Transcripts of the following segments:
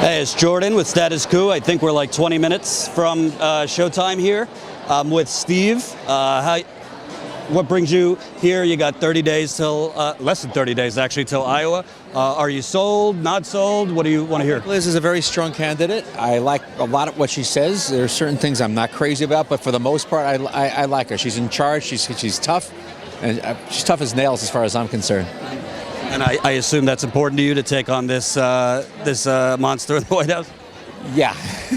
Hey, it's Jordan with Status Coup. I think we're like 20 minutes from showtime here. I'm with Steve. What brings you here? You got 30 days till, less than 30 days actually, till Iowa. Are you sold, not sold? What do you want to hear? Liz is a very strong candidate. I like a lot of what she says. There are certain things I'm not crazy about, but for the most part, I like her. She's in charge. She's tough, and she's tough as nails as far as I'm concerned. And I assume that's important to you to take on this monster in the White House? Yeah,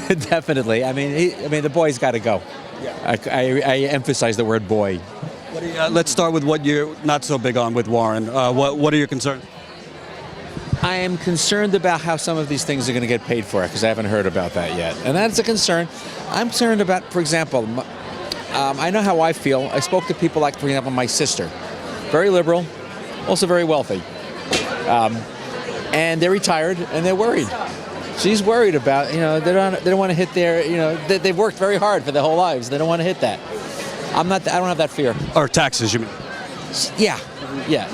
definitely. I mean, the boy's got to go. Yeah. I emphasize the word boy. Let's start with what you're not so big on with Warren. What are your concerns? I am concerned about how some of these things are going to get paid for, because I haven't heard about that yet. And that's a concern. I'm concerned about, for example, I know how I feel. I spoke to people like, for example, my sister. Very liberal, also very wealthy. And they're retired and they're worried. She's worried about, they don't want to hit their, they've worked very hard for their whole lives. They don't want to hit that. I don't have that fear. Or taxes, you mean? Yeah.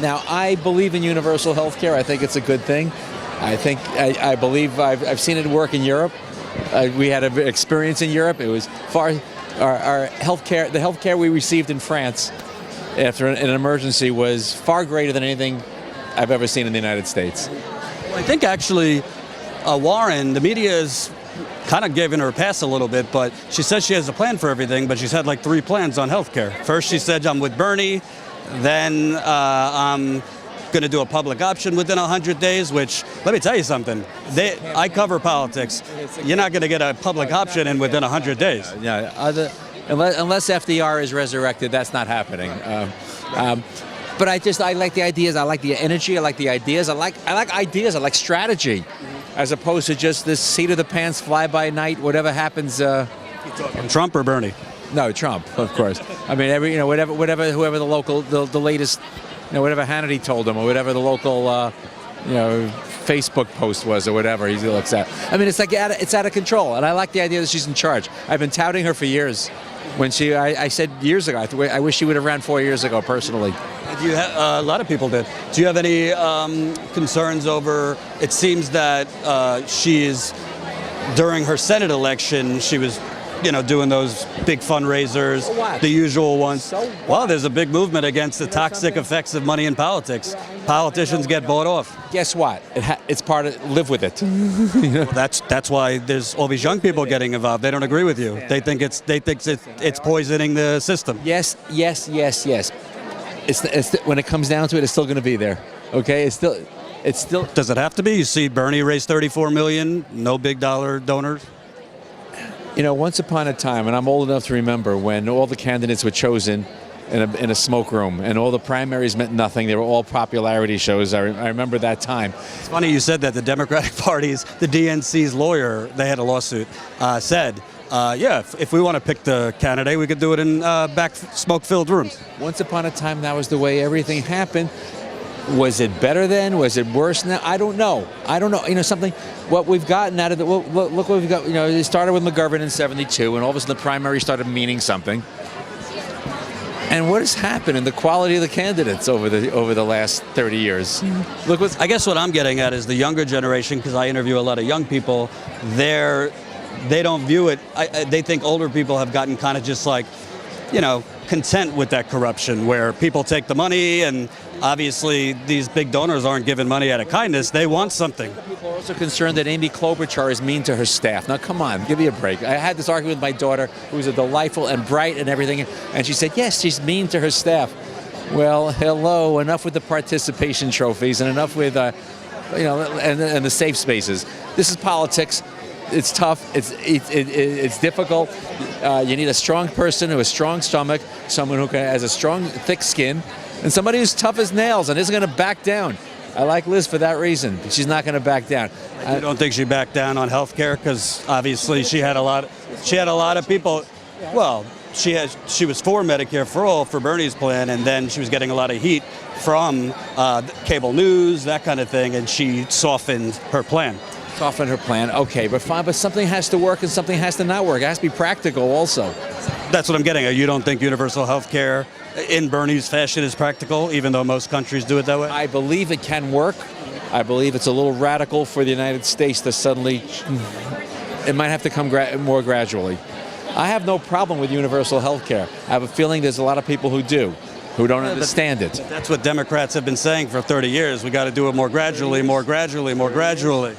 Now, I believe in universal health care. I think it's a good thing. I believe I've seen it work in Europe. We had an experience in Europe. It was our health care, the health care we received in France after an emergency was far greater than anything I've ever seen in the United States. Well, I think actually Warren, the media is kind of giving her a pass a little bit, but she says she has a plan for everything, but she's had like 3 plans on healthcare. First, she said, I'm with Bernie. Then I'm going to do a public option within 100 days, which, let me tell you something. I cover politics. You're not going to get a public option in within 100 days. Yeah, unless FDR is resurrected, that's not happening. But I like the ideas. I like the energy. I like the ideas. I like ideas. I like strategy, as opposed to just this seat of the pants, fly by night, whatever happens. You talking Trump or Bernie? No, Trump, of course. I mean, whoever the local, the latest, whatever Hannity told him, or whatever the local, Facebook post was, or whatever he looks at. I mean, it's out of control, and I like the idea that she's in charge. I've been touting her for years. When I said years ago, I wish she would have ran 4 years ago, personally. A lot of people did. Do you have any concerns over, it seems that during her Senate election, she was, doing those big fundraisers, the usual ones. Well, there's a big movement against the toxic effects of money in politics. Politicians get bought off. Guess what? It's part of, live with it. That's why there's all these young people getting involved. They don't agree with you. They think it's poisoning the system. Yes. When it comes down to it, it's still going to be there. Okay, it's still. Does it have to be? You see, Bernie raised $34 million. No big dollar donors. Once upon a time, and I'm old enough to remember when all the candidates were chosen in a smoke room, and all the primaries meant nothing. They were all popularity shows. I remember that time. It's funny you said that. The Democratic Party's, the DNC's lawyer, they had a lawsuit, said, if we want to pick the candidate, we could do it in back smoke-filled rooms. Once upon a time, that was the way everything happened. Was it better then? Was it worse now? I don't know. Something. What we've gotten out of it. Look what we've got. It started with McGovern in '72, and all of a sudden the primary started meaning something. And what has happened in the quality of the candidates over the last 30 years? I guess what I'm getting at is the younger generation, because I interview a lot of young people. They don't view it. They think older people have gotten kind of just like, content with that corruption, where people take the money, and obviously these big donors aren't giving money out of kindness. They want something. People are also concerned that Amy Klobuchar is mean to her staff. Now, come on, give me a break. I had this argument with my daughter, who's a delightful and bright and everything, and she said, yes, she's mean to her staff. Well, hello, enough with the participation trophies and enough with, and the safe spaces. This is politics. It's tough. It's difficult. You need a strong person who has a strong stomach, someone who has a strong, thick skin, and somebody who's tough as nails and isn't going to back down. I like Liz for that reason. She's not going to back down. You don't think she backed down on health care? Because obviously she had a lot of people. Well, she was for Medicare for all, for Bernie's plan, and then she was getting a lot of heat from cable news, that kind of thing, and she softened her plan. Soften her plan, okay, but fine. But something has to work and something has to not work. It has to be practical also. That's what I'm getting at. You don't think universal health care in Bernie's fashion is practical, even though most countries do it that way? I believe it can work. I believe it's a little radical for the United States to suddenly, it might have to come more gradually. I have no problem with universal health care. I have a feeling there's a lot of people who do, who don't understand it. That's what Democrats have been saying for 30 years. We got to do it more gradually, more gradually, more gradually.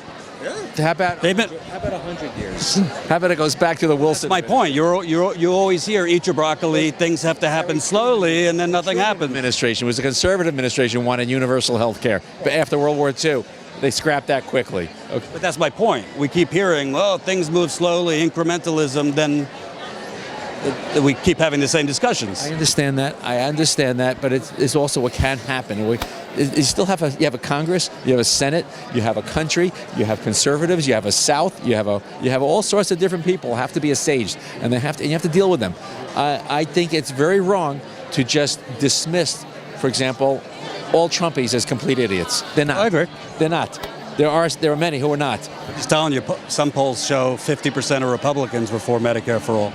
How about 100 years? How about it goes back to the Wilson? That's my point. You always hear eat your broccoli. Things have to happen slowly, and then nothing happens. Administration was a conservative administration wanted universal health care, but after World War II, they scrapped that quickly. Okay. But that's my point. We keep hearing, well, things move slowly, incrementalism. Then we keep having the same discussions. I understand that, but it's also what can happen. You still have a Congress, you have a Senate, you have a country, you have conservatives, you have a South, you have all sorts of different people have to be assuaged, and you have to deal with them. I think it's very wrong to just dismiss, for example, all Trumpies as complete idiots. They're not. I agree. They're not. There are many who are not. I'm just telling you, some polls show 50% of Republicans were for Medicare for all.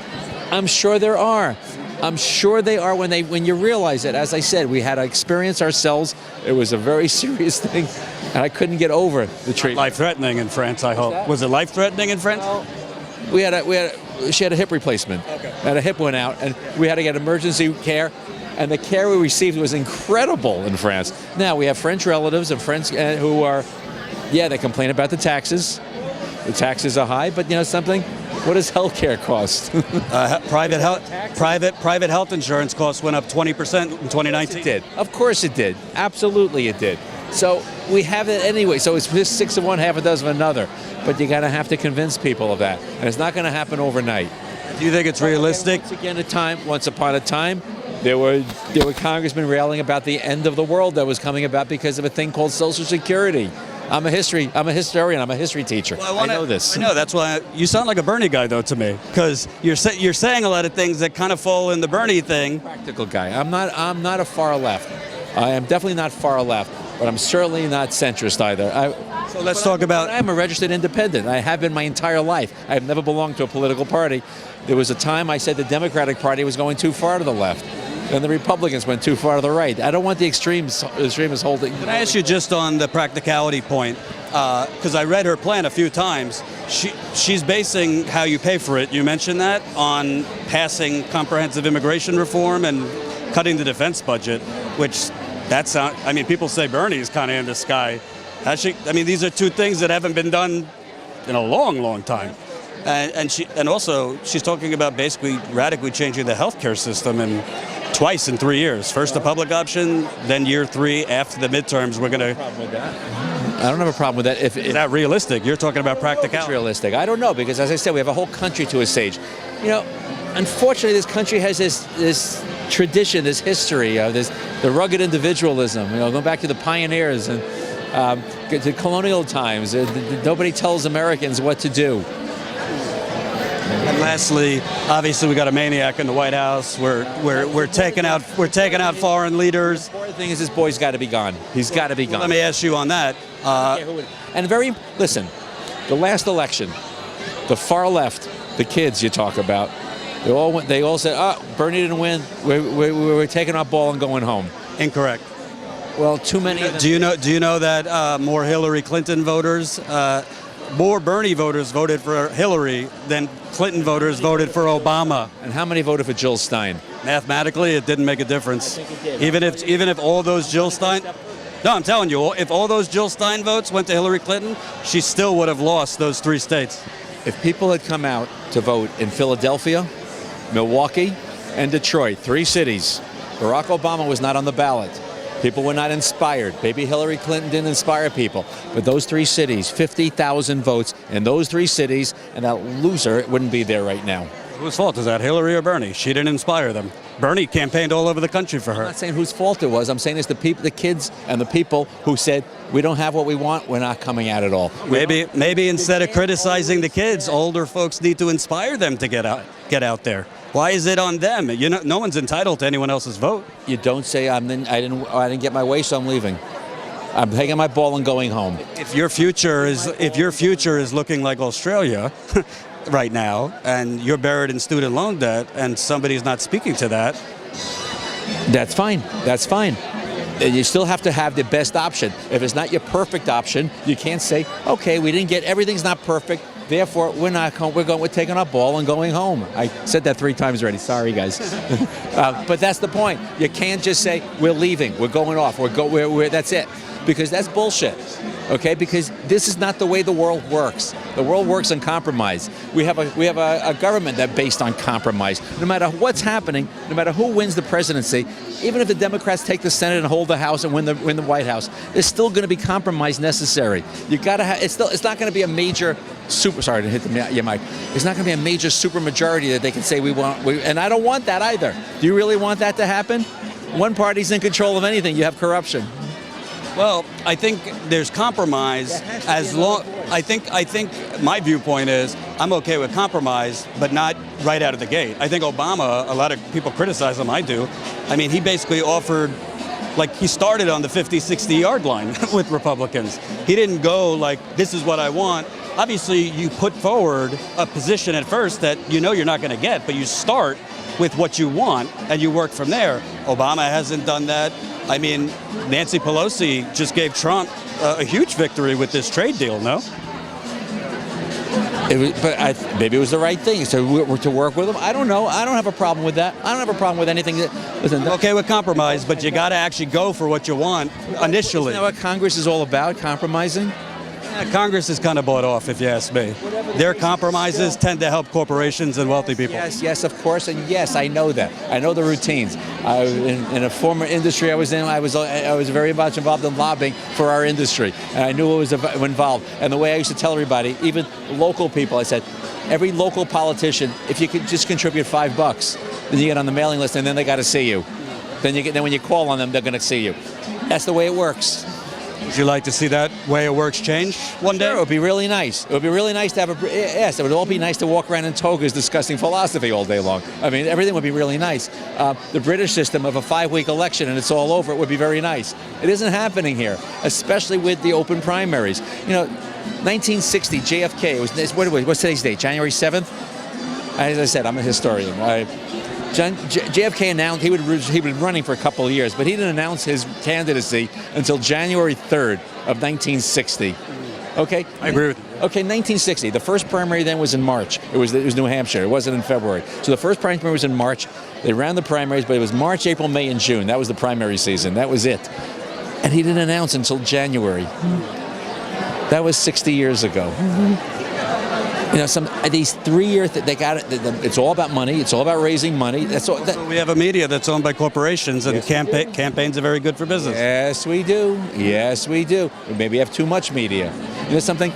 I'm sure there are. I'm sure they are when you realize it. As I said, we had to experience ourselves. It was a very serious thing, and I couldn't get over the treatment. Life-threatening in France, I hope. Was it life-threatening in France? Well, she had a hip replacement. Okay. And a hip went out, and we had to get emergency care. And the care we received was incredible in France. Now, we have French relatives and friends who are, they complain about the taxes. The taxes are high, but you know something? What does health care cost? Private health insurance costs went up 20% in 2019. It did. Of course it did. Absolutely it did. So we have it anyway. So it's just 6 of one, half a dozen of another. But you're going to have to convince people of that. And it's not going to happen overnight. Do you think it's realistic? Once upon a time, there were congressmen railing about the end of the world that was coming about because of a thing called Social Security. I'm a historian. I'm a history teacher. Well, I know this. I know. That's why you sound like a Bernie guy, though, to me, because you're saying a lot of things that kind of fall in the Bernie thing. Practical guy. I'm not a far left. I am definitely not far left, but I'm certainly not centrist either. So let's talk about. I'm a registered independent. I have been my entire life. I have never belonged to a political party. There was a time I said the Democratic Party was going too far to the left, and the Republicans went too far to the right. I don't want the extremes holding. Can I ask you just on the practicality point? Because I read her plan a few times. She's basing how you pay for it. You mentioned that on passing comprehensive immigration reform and cutting the defense budget, which people say Bernie's kind of in the sky. These are two things that haven't been done in a long, long time. And also she's talking about basically radically changing the healthcare system and twice in 3 years. First the public option, then year 3 after the midterms. We're going to. I don't have a problem with that. Is that realistic? You're talking about practicality. It's realistic. I don't know because, as I said, we have a whole country to assuage. You know, unfortunately, this country has this tradition, this history of the rugged individualism. You know, going back to the pioneers and to colonial times. Nobody tells Americans what to do. And lastly, obviously, we got a maniac in the White House. We're taking out foreign leaders. The important thing is this boy's got to be gone. He's got to be gone. Let me ask you on that. Listen, the last election, the far left, the kids you talk about, they all said, Bernie didn't win. We're taking our ball and going home. Incorrect. Well, too many of them. Do you know that more Hillary Clinton voters, more Bernie voters voted for Hillary than Clinton voters voted for Obama? And how many voted for Jill Stein? Mathematically, it didn't make a difference. Even if all those Jill Stein. No, I'm telling you, if all those Jill Stein votes went to Hillary Clinton, she still would have lost those 3 states. If people had come out to vote in Philadelphia, Milwaukee, and Detroit, 3 cities, Barack Obama was not on the ballot. People were not inspired. Maybe Hillary Clinton didn't inspire people. But those 3 cities, 50,000 votes in those 3 cities, and that loser wouldn't be there right now. Whose fault is that, Hillary or Bernie? She didn't inspire them. Bernie campaigned all over the country for her. I'm not saying whose fault it was. I'm saying it's the kids and the people who said, we don't have what we want, we're not coming out at all. Maybe instead of criticizing the kids, older folks need to inspire them to get out there. Why is it on them? No one's entitled to anyone else's vote. You don't say I didn't get my way, so I'm leaving. I'm taking my ball and going home. If your future is looking like Australia right now, and you're buried in student loan debt, and somebody's not speaking to that, that's fine. That's fine. And you still have to have the best option. If it's not your perfect option, you can't say, okay, we didn't get, everything's not perfect, therefore we're taking our ball and going home. I said that 3 times already, sorry guys. But that's the point. You can't just say, we're leaving, we're going off, that's it. Because that's bullshit, okay? Because this is not the way the world works. The world works on compromise. We have a government that's based on compromise. No matter what's happening, no matter who wins the presidency, even if the Democrats take the Senate and hold the House and win the White House, there's still going to be compromise necessary. You got to have. It's not going to be a major sorry to hit your mic. It's not going to be a major super majority that they can say we want. And I don't want that either. Do you really want that to happen? One party's in control of anything. You have corruption. Well, I think there's compromise as long. I think my viewpoint is I'm okay with compromise, but not right out of the gate. I think Obama, a lot of people criticize him. I do. I mean, he basically offered, like, he started on the 50, 60 yard line with Republicans. He didn't go like, this is what I want. Obviously, you put forward a position at first that you know you're not going to get, but you start with what you want and you work from there. Obama hasn't done that. I mean, Nancy Pelosi just gave Trump a huge victory with this trade deal, no? Maybe it was the right thing to work with him. I don't know. I don't have a problem with that. I don't have a problem with anything. Listen, okay with compromise, but you got to actually go for what you want initially. Isn't that what Congress is all about, compromising? Congress is kind of bought off, if you ask me. Their compromises tend to help corporations and wealthy people. Yes, of course, and yes, I know that. I know the routines. In a former industry I was in, I was very much involved in lobbying for our industry, and I knew what was involved. And the way I used to tell everybody, even local people, I said, every local politician, if you could just contribute $5, then you get on the mailing list, and then they got to see you. Then when you call on them, they're going to see you. That's the way it works. Would you like to see that way it works change one day? Sure, it would be really nice. It would be really nice to have yes, it would all be nice to walk around in togas discussing philosophy all day long. I mean, everything would be really nice. The British system of a 5-week election and it's all over, it would be very nice. It isn't happening here, especially with the open primaries. You know, 1960, JFK, what's today's date, January 7th? As I said, I'm a historian. JFK announced he was running for a couple of years, but he didn't announce his candidacy until January 3rd of 1960. Okay? I agree with you. Okay, 1960. The first primary then was in March. It was New Hampshire. It wasn't in February. So the first primary was in March. They ran the primaries, but it was March, April, May, and June. That was the primary season. That was it. And he didn't announce until January. That was 60 years ago. You know, these 3-year they got it. It's all about money. It's all about raising monny. That's all. So we have a media that's owned by corporations, and yes, campaigns are very good for business. Yes, we do. Yes, we do. Maybe we have too much media. You know something?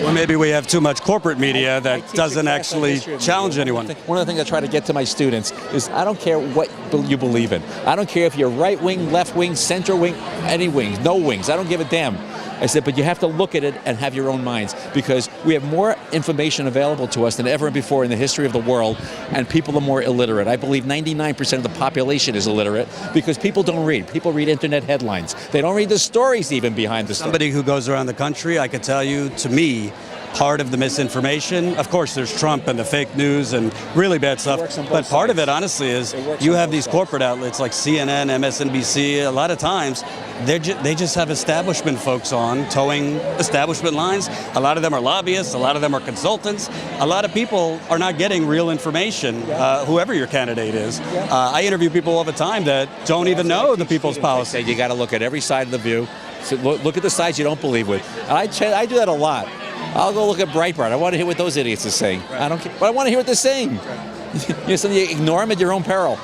Or maybe we have too much corporate media that doesn't actually challenge anyone. One of the things I try to get to my students is I don't care what you believe in. I don't care if you're right wing, left wing, center wing, any wings, no wings. I don't give a damn. I said, but you have to look at it and have your own minds, because we have more information available to us than ever before in the history of the world, and people are more illiterate. I believe 99% of the population is illiterate because people don't read. People read internet headlines. They don't read the stories even behind the story. Somebody who goes around the country, I could tell you, to me, part of the misinformation, of course there's Trump and the fake news and really bad stuff, but part of it honestly is you have these corporate outlets like CNN, MSNBC, a lot of times they just have establishment folks on towing establishment lines. A lot of them are lobbyists, a lot of them are consultants. A lot of people are not getting real information, whoever your candidate is. I interview people all the time that don't even know the people's policy. You got to look at every side of the view. So look at the sides you don't believe with. And I do that a lot. I'll go look at Breitbart. I want to hear what those idiots are saying. Right. I don't care, but I want to hear what they're saying. You ignore them at your own peril.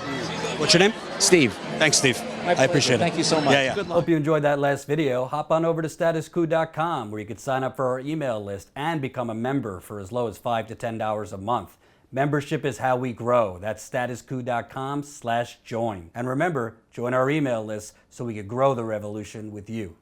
What's your name? Steve. Thanks, Steve. I appreciate it. Thank you so much. Yeah. Good luck. Hope you enjoyed that last video. Hop on over to statuscoup.com where you can sign up for our email list and become a member for as low as $5 to $10 a month. Membership is how we grow. That's statuscoup.com/join. And remember, join our email list so we can grow the revolution with you.